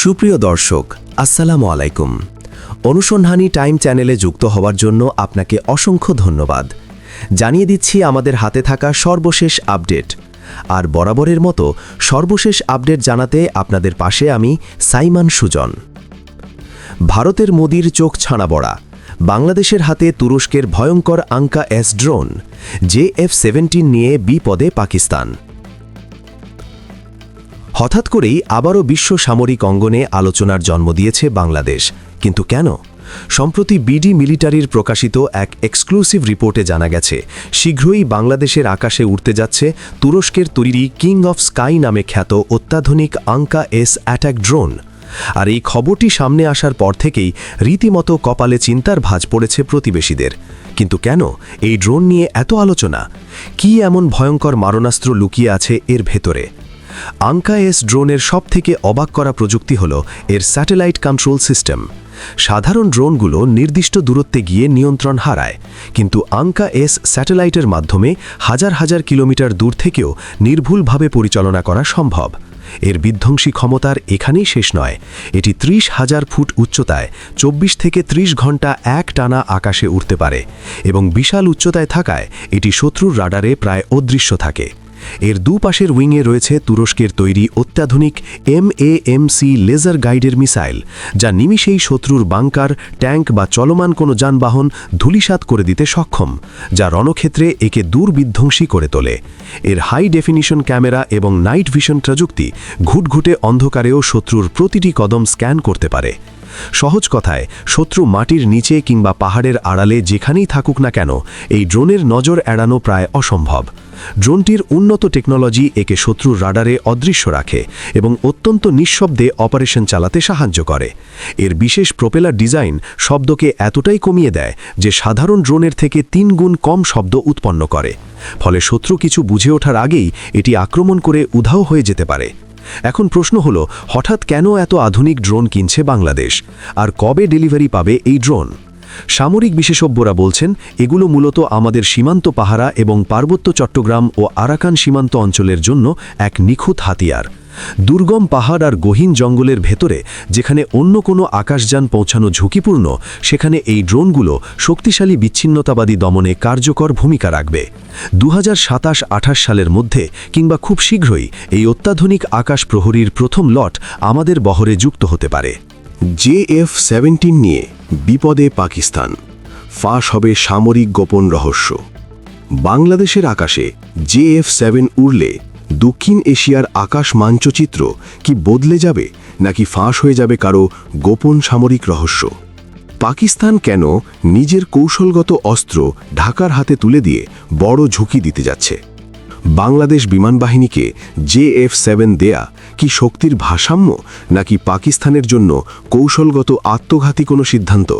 সুপ্রিয় দর্শক, আসসালামু আলাইকুম। অনুসন্ধানী টাইম চ্যানেলে যুক্ত হওয়ার জন্য আপনাকে অসংখ্য ধন্যবাদ। জানিয়ে দিচ্ছি আমাদের হাতে থাকা সর্বশেষ আপডেট। আর বরাবরের মতো সর্বশেষ আপডেট জানাতে আপনাদের পাশে আমি সাইমান সুজন। ভারতের মোদির চোখ ছানাবড়া, বাংলাদেশের হাতে তুরস্কের ভয়ঙ্কর আঙ্কা-এস ড্রোন, JF-17 নিয়ে বিপদে পাকিস্তান। হঠাৎ করেই আবারও বিশ্ব সামরিক অঙ্গনে আলোচনার জন্ম দিয়েছে বাংলাদেশ। কিন্তু কেন? সম্প্রতি বিডি মিলিটারির প্রকাশিত এক এক্সক্লুসিভ রিপোর্টে জানা গেছে, শীঘ্রই বাংলাদেশের আকাশে উড়তে যাচ্ছে তুরস্কের তৈরি কিং অফ স্কাই নামে খ্যাত অত্যাধুনিক আঙ্কা-এস অ্যাটাক ড্রোন। আর এই খবরটি সামনে আসার পর থেকেই রীতিমতো কপালে চিন্তার ভাঁজ পড়েছে প্রতিবেশীদের। কিন্তু কেন এই ড্রোন নিয়ে এত আলোচনা? কি এমন ভয়ঙ্কর মারণাস্ত্র লুকিয়ে আছে এর ভেতরে? আঙ্কা-এস ড্রোনের সবথেকে অবাক করা প্রযুক্তি হল এর স্যাটেলাইট কন্ট্রোল সিস্টেম। সাধারণ ড্রোনগুলো নির্দিষ্ট দূরত্বে গিয়ে নিয়ন্ত্রণ হারায়, কিন্তু আঙ্কা-এস স্যাটেলাইটের মাধ্যমে হাজার হাজার কিলোমিটার দূর থেকেও নির্ভুলভাবে পরিচালনা করা সম্ভব। এর বিধ্বংসী ক্ষমতার এখানেই শেষ নয়। এটি ৩০,০০০ ফুট উচ্চতায় ২৪ থেকে ৩০ ঘন্টা এক টানা আকাশে উড়তে পারে এবং বিশাল উচ্চতায় থাকায় এটি শত্রুর রাডারে প্রায় অদৃশ্য থাকে। এর দুপাশের উইংয়ে রয়েছে তুরস্কের তৈরি অত্যাধুনিক MAMC লেজার গাইডের মিসাইল, যা নিমিষেই শত্রুর বাংকার, ট্যাঙ্ক বা চলমান কোনো যানবাহন ধূলিসাৎ করে দিতে সক্ষম, যা রণক্ষেত্রে একে দূরবিধ্বংসী করে তোলে। এর হাই ডেফিনিশন ক্যামেরা এবং নাইট ভিশন প্রযুক্তি ঘুটঘুটে অন্ধকারেও শত্রুর প্রতিটি কদম স্ক্যান করতে পারে। সহজ কথায়, শত্রু মাটির নিচে কিংবা পাহাড়ের আড়ালে যেখানেই থাকুক না কেন, এই ড্রোনের নজর এড়ানো প্রায় অসম্ভব। ড্রোনটির উন্নত টেকনোলজি একে শত্রুর রাডারে অদৃশ্য রাখে এবং অত্যন্ত নিঃশব্দে অপারেশন চালাতে সাহায্য করে। এর বিশেষ প্রোপেলার ডিজাইন শব্দকে এতটাই কমিয়ে দেয় যে সাধারণ ড্রোনের থেকে ৩ গুণ কম শব্দ উৎপন্ন করে। ফলে শত্রু কিছু বুঝে ওঠার আগেই এটি আক্রমণ করে উধাও হয়ে যেতে পারে। এখন প্রশ্ন হল, হঠাৎ কেন এত আধুনিক ড্রোন কিনছে বাংলাদেশ? আর কবে ডেলিভারি পাবে এই ড্রোন? সামরিক বিশেষজ্ঞরা বলছেন, এগুলো মূলত আমাদের সীমান্ত পাহারা এবং পার্বত্য চট্টগ্রাম ও আরাকান সীমান্ত অঞ্চলের জন্য এক নিখুঁত হাতিয়ার। দুর্গম পাহাড় আর গহীন জঙ্গলের ভেতরে যেখানে অন্য কোনো আকাশযান পৌঁছানো ঝুঁকিপূর্ণ, সেখানে এই ড্রোনগুলো শক্তিশালী বিচ্ছিন্নতাবাদী দমনে কার্যকর ভূমিকা রাখবে। 2027-28 সালের মধ্যে কিংবা খুব শীঘ্রই এই অত্যাধুনিক আকাশ প্রহরীর প্রথম লট আমাদের বহরে যুক্ত হতে পারে। JF-17 নিয়ে বিপদে পাকিস্তান, ফাঁস হবে সামরিক গোপন রহস্য। বাংলাদেশের আকাশে JF-7 উড়লে দক্ষিণ এশিয়ার আকাশ মানচিত্র কি বদলে যাবে, নাকি ফাঁস হয়ে যাবে কারো গোপন সামরিক রহস্য? পাকিস্তান কেন নিজের কৌশলগত অস্ত্র ঢাকার হাতে তুলে দিয়ে বড় ঝুঁকি দিতে যাচ্ছে? বাংলাদেশ বিমানবাহিনীকে JF-7 দেয়া কি শক্তির ভারসাম্য, নাকি পাকিস্তানের জন্য কৌশলগত আত্মঘাতী কোনো সিদ্ধান্ত?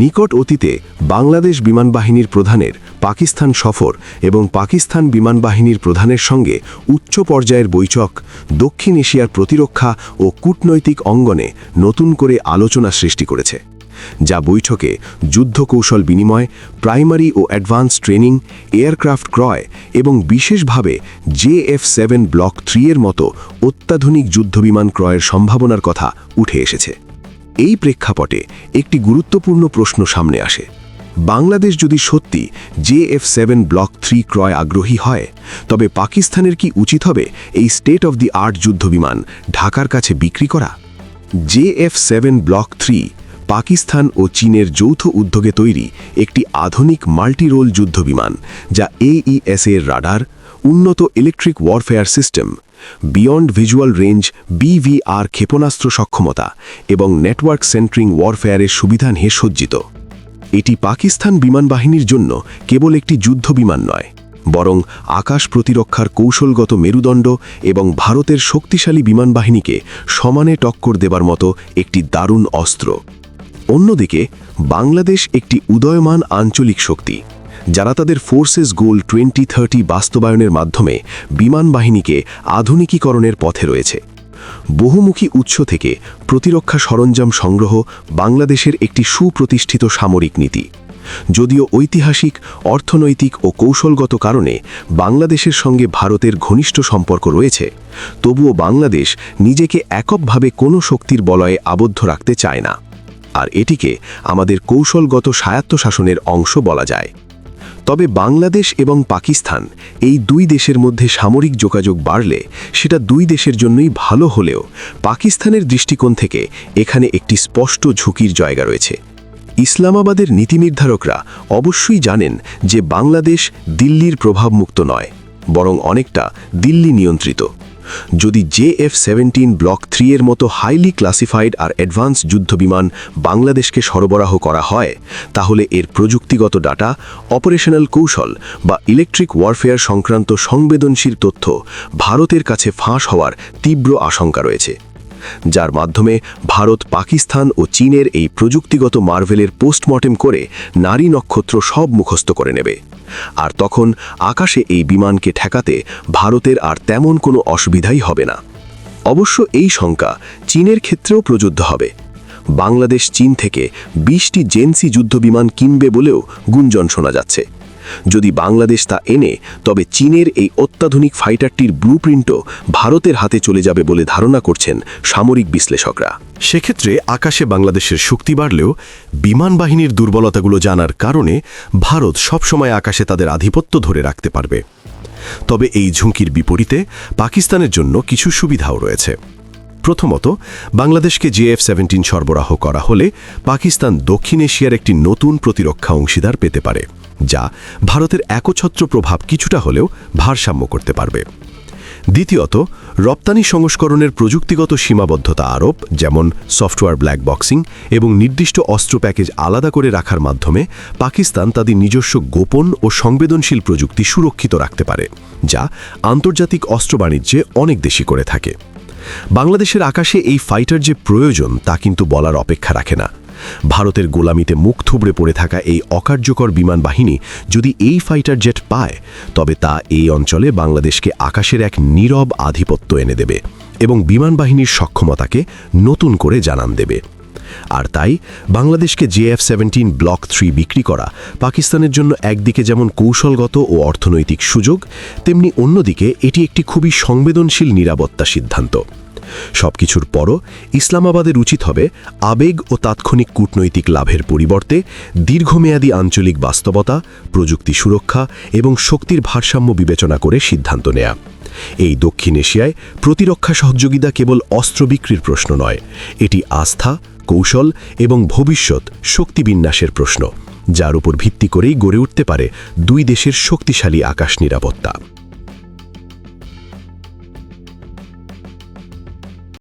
নিকট অতীতে বাংলাদেশ বিমানবাহিনীর প্রধানের পাকিস্তান সফর এবং পাকিস্তান বিমানবাহিনীর প্রধানের সঙ্গে উচ্চ পর্যায়ের বৈঠক দক্ষিণ এশিয়ার প্রতিরক্ষা ও কূটনৈতিক অঙ্গনে নতুন করে আলোচনা সৃষ্টি করেছে। যা বৈঠকে যুদ্ধ কৌশল বিনিময়, প্রাইমারি ও অ্যাডভান্স ট্রেনিং, এয়ারক্রাফট ক্রয় এবং বিশেষভাবে JF-7 ব্লক 3 এর মতো অত্যাধুনিক যুদ্ধবিমান ক্রয়ের সম্ভাবনার কথা উঠে এসেছে। এই প্রেক্ষাপটে একটি গুরুত্বপূর্ণ প্রশ্ন সামনে আসে। বাংলাদেশ যদি সত্যি JF-7 ব্লক 3 ক্রয় আগ্রহী হয়, তবে পাকিস্তানের কি উচিত হবে এই স্টেট অফ দি আর্ট যুদ্ধবিমান ঢাকার কাছে বিক্রি করা? JF-7 ব্লক 3 পাকিস্তান ও চীনের যৌথ উদ্যোগে তৈরি একটি আধুনিক মাল্টিরোল যুদ্ধবিমান, যা AES এর রাডার, উন্নত electric warfare system, beyond visual range BVR ক্ষেপণাস্ত্র সক্ষমতা এবং নেটওয়ার্ক সেন্ট্রিং ওয়ারফেয়ারের সুবিধা নিয়ে সজ্জিত। এটি পাকিস্তান বিমানবাহিনীর জন্য কেবল একটি যুদ্ধবিমান নয়, বরং আকাশ প্রতিরক্ষার কৌশলগত মেরুদণ্ড এবং ভারতের শক্তিশালী বিমানবাহিনীকে সমানে টক্কর দেবার মতো একটি দারুণ অস্ত্র। অন্যদিকে বাংলাদেশ একটি উদয়মান আঞ্চলিক শক্তি, যারা তাদের ফোর্সেস গোল 2030 বাস্তবায়নের মাধ্যমে বিমানবাহিনীকে আধুনিকীকরণের পথে রয়েছে। বহুমুখী উৎস থেকে প্রতিরক্ষা সরঞ্জাম সংগ্রহ বাংলাদেশের একটি সুপ্রতিষ্ঠিত সামরিক নীতি। যদিও ঐতিহাসিক, অর্থনৈতিক ও কৌশলগত কারণে বাংলাদেশের সঙ্গে ভারতের ঘনিষ্ঠ সম্পর্ক রয়েছে, তবুও বাংলাদেশ নিজেকে এককভাবে কোনো শক্তির বলয়ে আবদ্ধ রাখতে চায় না, আর এটিকে আমাদের কৌশলগত স্বায়ত্তশাসনের অংশ বলা যায়। তবে বাংলাদেশ এবং পাকিস্তান এই দুই দেশের মধ্যে সামরিক যোগাযোগ বাড়লে সেটা দুই দেশের জন্যই ভালো হলেও পাকিস্তানের দৃষ্টিকোণ থেকে এখানে একটি স্পষ্ট ঝুঁকির জায়গা রয়েছে। ইসলামাবাদের নীতি নির্ধারকরা অবশ্যই জানেন যে বাংলাদেশ দিল্লির প্রভাবমুক্ত নয়, বরং অনেকটা দিল্লি নিয়ন্ত্রিত। যদি JF-17 ব্লক 3 এর মতো হাইলি ক্লাসিফাইড আর অ্যাডভান্স যুদ্ধবিমান বাংলাদেশকে সরবরাহ করা হয়, তাহলে এর প্রযুক্তিগত ডাটা, অপারেশনাল কৌশল বা ইলেকট্রিক ওয়ারফেয়ার সংক্রান্ত সংবেদনশীল তথ্য ভারতের কাছে ফাঁস হওয়ার তীব্র আশঙ্কা রয়েছে, যার মাধ্যমে ভারত পাকিস্তান ও চীনের এই প্রযুক্তিগত মার্ভেলের পোস্টমর্টেম করে নারী নক্ষত্র সব মুখস্থ করে নেবে। আর তখন আকাশে এই বিমানকে ঠেকাতে ভারতের আর তেমন কোনো অসুবিধাই হবে না। অবশ্য এই শঙ্কা চীনের ক্ষেত্রেও প্রযোজ্য হবে। বাংলাদেশ চীন থেকে 20টি জেনসি যুদ্ধবিমান কিনবে বলেও গুঞ্জন শোনা যাচ্ছে। যদি বাংলাদেশ তা এনে, তবে চীনের এই অত্যাধুনিক ফাইটারটির ব্লুপ্রিন্টও ভারতের হাতে চলে যাবে বলে ধারণা করছেন সামরিক বিশ্লেষকরা। সেক্ষেত্রে আকাশে বাংলাদেশের শক্তি বাড়লেও বিমান বাহিনীর দুর্বলতাগুলো জানার কারণে ভারত সবসময় আকাশে তাদের আধিপত্য ধরে রাখতে পারবে। তবে এই ঝুঁকির বিপরীতে পাকিস্তানের জন্য কিছু সুবিধাও রয়েছে। প্রথমত, বাংলাদেশকে JF-17 সরবরাহ করা হলে পাকিস্তান দক্ষিণ এশিয়ার একটি নতুন প্রতিরক্ষা অংশীদার পেতে পারে, যা ভারতের একচ্ছত্র প্রভাব কিছুটা হলেও ভারসাম্য করতে পারবে। দ্বিতীয়ত, রপ্তানি সংস্করণের প্রযুক্তিগত সীমাবদ্ধতা আরোপ, যেমন সফটওয়্যার ব্ল্যাক বক্সিং এবং নির্দিষ্ট অস্ত্র প্যাকেজ আলাদা করে রাখার মাধ্যমে পাকিস্তান তাদের নিজস্ব গোপন ও সংবেদনশীল প্রযুক্তি সুরক্ষিত রাখতে পারে, যা আন্তর্জাতিক অস্ত্র বাণিজ্যে অনেক দেশই করে থাকে। বাংলাদেশের আকাশে এই ফাইটার যে প্রয়োজন তা কিন্তু বলার অপেক্ষা রাখে না। ভারতের গোলামিতে মুখ থুবড়ে পড়ে থাকা এই অকার্যকর বিমান বাহিনী যদি এই ফাইটার জেট পায়, তবে তা এই অঞ্চলে বাংলাদেশকে আকাশের এক নীরব আধিপত্য এনে দেবে এবং বিমান বাহিনীর সক্ষমতাকে নতুন করে জানান দেবে। আর তাই বাংলাদেশকে JF-17 ব্লক 3 বিক্রি করা পাকিস্তানের জন্য একদিকে যেমন কৌশলগত ও অর্থনৈতিক সুযোগ, তেমনি অন্যদিকে এটি একটি খুবই সংবেদনশীল নিরাপত্তা সিদ্ধান্ত। সবকিছুর পরও ইসলামাবাদের উচিত হবে আবেগ ও তাৎক্ষণিক কূটনৈতিক লাভের পরিবর্তে দীর্ঘমেয়াদী আঞ্চলিক বাস্তবতা, প্রযুক্তি সুরক্ষা এবং শক্তির ভারসাম্য বিবেচনা করে সিদ্ধান্ত নেয়া। এই দক্ষিণ এশিয়ায় প্রতিরক্ষা সহযোগিতা কেবল অস্ত্র বিক্রির প্রশ্ন নয়, এটি আস্থা, কৌশল এবং ভবিষ্যৎ শক্তিবিন্যাসের প্রশ্ন, যার উপর ভিত্তি করেই গড়ে উঠতে পারে দুই দেশের শক্তিশালী আকাশ নিরাপত্তা।